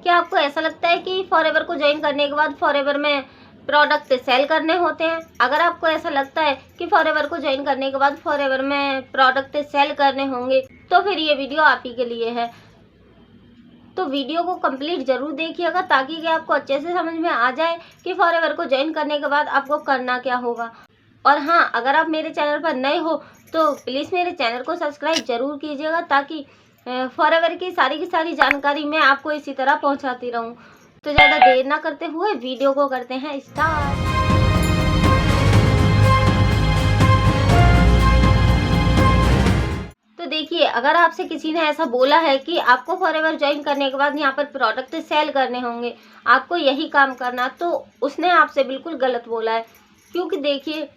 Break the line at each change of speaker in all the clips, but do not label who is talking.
क्या आपको ऐसा लगता है कि फॉरएवर को ज्वाइन करने के बाद फॉरएवर में प्रोडक्ट सेल करने होते हैं? अगर आपको ऐसा लगता है कि फॉरएवर को ज्वाइन करने के बाद फॉरएवर में प्रोडक्ट सेल करने होंगे तो फिर ये वीडियो आप ही के लिए है। तो वीडियो को कंप्लीट जरूर देखिएगा ताकि कि आपको अच्छे से समझ में आ जाए कि फॉरएवर को ज्वाइन करने के बाद आपको करना क्या होगा। और हाँ, अगर आप मेरे चैनल पर नए हो तो प्लीज़ मेरे चैनल को सब्सक्राइब जरूर कीजिएगा ताकि फॉरएवर की सारी जानकारी मैं आपको इसी तरह पहुंचाती रहूं। तो ज़्यादा देर ना करते हुए वीडियो को करते हैं स्टार्ट। तो देखिए, अगर आपसे किसी ने ऐसा बोला है कि आपको फॉरएवर ज्वाइन करने के बाद यहाँ पर प्रोडक्ट सेल करने होंगे, आपको यही काम करना, तो उसने आपसे बिल्कुल गलत बोला है। क्योंकि देखिए,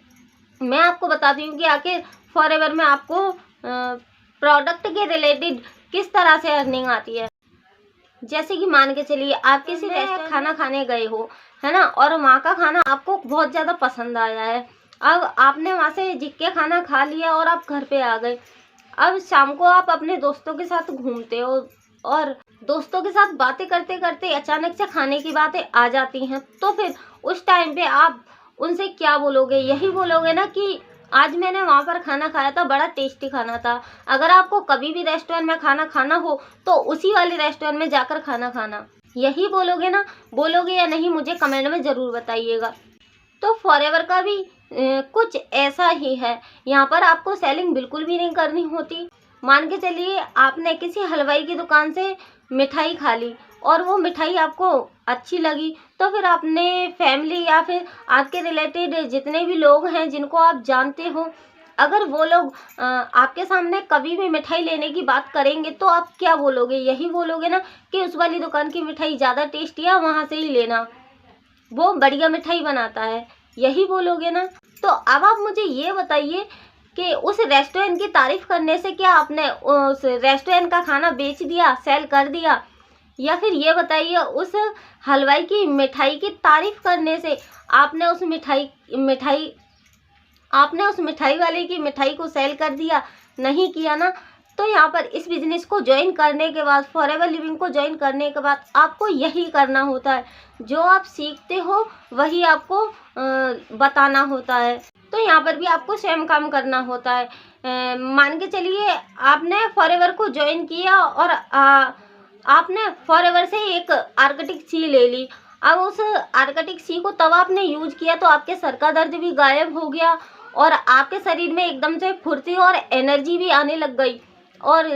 मैं आपको बताती हूँ कि आखिर फॉरएवर में आपको प्रोडक्ट के रिलेटेड किस तरह से अर्निंग आती है। जैसे कि मान के चलिए आप किसी रेस्टोरेंट खाना खाने गए हो, है ना, और वहाँ का खाना आपको बहुत ज़्यादा पसंद आया है। अब आपने वहाँ से जिक के खाना खा लिया और आप घर पे आ गए। अब शाम को आप अपने दोस्तों के साथ घूमते हो और दोस्तों के साथ बातें करते करते अचानक से खाने की बातें आ जाती हैं, तो फिर उस टाइम पे आप उनसे क्या बोलोगे? यही बोलोगे ना कि आज मैंने वहाँ पर खाना खाया था, बड़ा टेस्टी खाना था। अगर आपको कभी भी रेस्टोरेंट में खाना खाना हो तो उसी वाले रेस्टोरेंट में जाकर खाना खाना, यही बोलोगे ना? बोलोगे या नहीं मुझे कमेंट में ज़रूर बताइएगा। तो फॉरएवर का भी कुछ ऐसा ही है। यहाँ पर आपको सेलिंग बिल्कुल भी नहीं करनी होती। मान के चलिए आपने किसी हलवाई की दुकान से मिठाई खा ली और वो मिठाई आपको अच्छी लगी, तो फिर आपने फैमिली या फिर आपके रिलेटेड जितने भी लोग हैं जिनको आप जानते हो, अगर वो लोग आपके सामने कभी भी मिठाई लेने की बात करेंगे तो आप क्या बोलोगे? यही बोलोगे ना कि उस वाली दुकान की मिठाई ज़्यादा टेस्टी है, वहाँ से ही लेना, वो बढ़िया मिठाई बनाता है, यही बोलोगे ना? तो अब आप मुझे ये बताइए कि उस रेस्टोरेंट की तारीफ़ करने से क्या आपने उस रेस्टोरेंट का खाना बेच दिया, सेल कर दिया? या फिर ये बताइए उस हलवाई की मिठाई की तारीफ़ करने से आपने उस मिठाई वाले की मिठाई को सेल कर दिया? नहीं किया ना। तो यहाँ पर इस बिज़नेस को ज्वाइन करने के बाद, फॉरएवर लिविंग को ज्वाइन करने के बाद आपको यही करना होता है। जो आप सीखते हो वही आपको बताना होता है। तो यहाँ पर भी आपको सेम काम करना होता है। मान के चलिए आपने फॉरएवर को ज्वाइन किया और आपने फॉरएवर से एक आर्कटिक सी ले ली। अब उस आर्कटिक सी को तब आपने यूज किया तो आपके सर का दर्द भी गायब हो गया और आपके शरीर में एकदम से फुर्ती और एनर्जी भी आने लग गई। और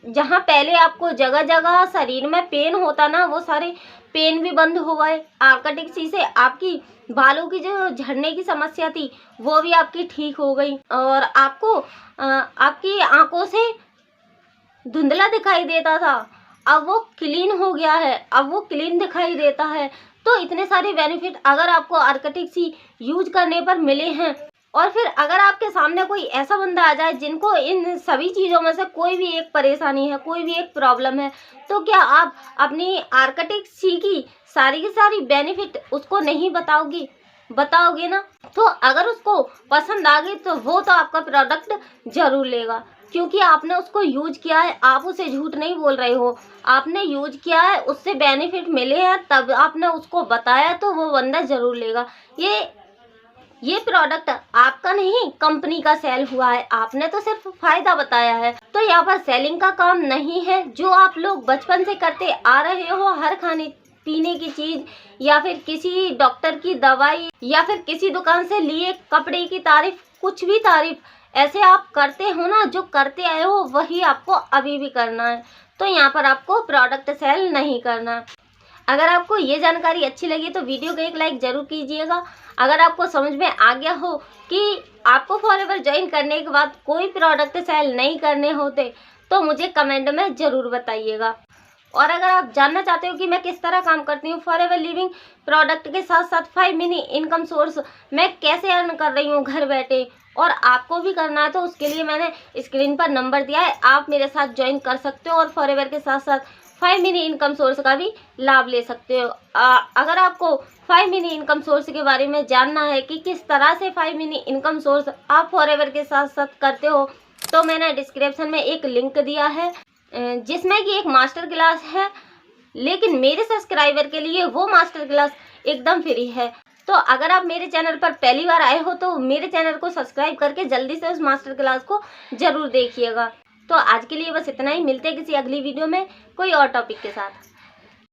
जहाँ पहले आपको जगह जगह शरीर में पेन होता ना, वो सारे पेन भी बंद हो गए। आर्कटिक सी से आपकी बालों की जो झड़ने की समस्या थी वो भी आपकी ठीक हो गई और आपको आपकी आंखों से धुंधला दिखाई देता था, अब वो क्लीन हो गया है, अब वो क्लीन दिखाई देता है। तो इतने सारे बेनिफिट अगर आपको आर्कटिक सी यूज करने पर मिले हैं, और फिर अगर आपके सामने कोई ऐसा बंदा आ जाए जिनको इन सभी चीज़ों में से कोई भी एक परेशानी है, कोई भी एक प्रॉब्लम है, तो क्या आप अपनी आर्कटिक सी की सारी बेनिफिट उसको नहीं बताओगी? बताओगे ना। तो अगर उसको पसंद आ गई तो वो तो आपका प्रोडक्ट ज़रूर लेगा, क्योंकि आपने उसको यूज किया है। आप उसे झूठ नहीं बोल रहे हो, आपने यूज किया है, उससे बेनिफिट मिले हैं, तब आपने उसको बताया, तो वो बंदा ज़रूर लेगा। ये प्रोडक्ट आपका नहीं, कंपनी का सेल हुआ है, आपने तो सिर्फ फायदा बताया है। तो यहाँ पर सेलिंग का काम नहीं है जो आप लोग बचपन से करते आ रहे हो, हर खाने पीने की चीज़ या फिर किसी डॉक्टर की दवाई या फिर किसी दुकान से लिए कपड़े की तारीफ, कुछ भी तारीफ ऐसे आप करते हो ना, जो करते आए हो वही आपको अभी भी करना है। तो यहाँ पर आपको प्रोडक्ट सेल नहीं करना। अगर आपको ये जानकारी अच्छी लगी तो वीडियो को एक लाइक ज़रूर कीजिएगा। अगर आपको समझ में आ गया हो कि आपको फॉरएवर ज्वाइन करने के बाद कोई प्रोडक्ट सेल नहीं करने होते तो मुझे कमेंट में ज़रूर बताइएगा। और अगर आप जानना चाहते हो कि मैं किस तरह काम करती हूँ, फॉरएवर लिविंग प्रोडक्ट के साथ साथ 5 मिनी इनकम सोर्स मैं कैसे अर्न कर रही हूँ घर बैठे, और आपको भी करना है, तो उसके लिए मैंने स्क्रीन पर नंबर दिया है, आप मेरे साथ ज्वाइन कर सकते हो और फॉरएवर के साथ साथ 5 मिनी इनकम सोर्स का भी लाभ ले सकते हो। अगर आपको 5 मिनी इनकम सोर्स के बारे में जानना है कि किस तरह से 5 मिनी इनकम सोर्स आप फॉरएवर के साथ साथ करते हो, तो मैंने डिस्क्रिप्शन में एक लिंक दिया है जिसमें कि एक मास्टर क्लास है, लेकिन मेरे सब्सक्राइबर के लिए वो मास्टर क्लास एकदम फ्री है। तो अगर आप मेरे चैनल पर पहली बार आए हो तो मेरे चैनल को सब्सक्राइब करके जल्दी से उस मास्टर क्लास को ज़रूर देखिएगा। तो आज के लिए बस इतना ही, मिलते हैं किसी अगली वीडियो में कोई और टॉपिक के साथ।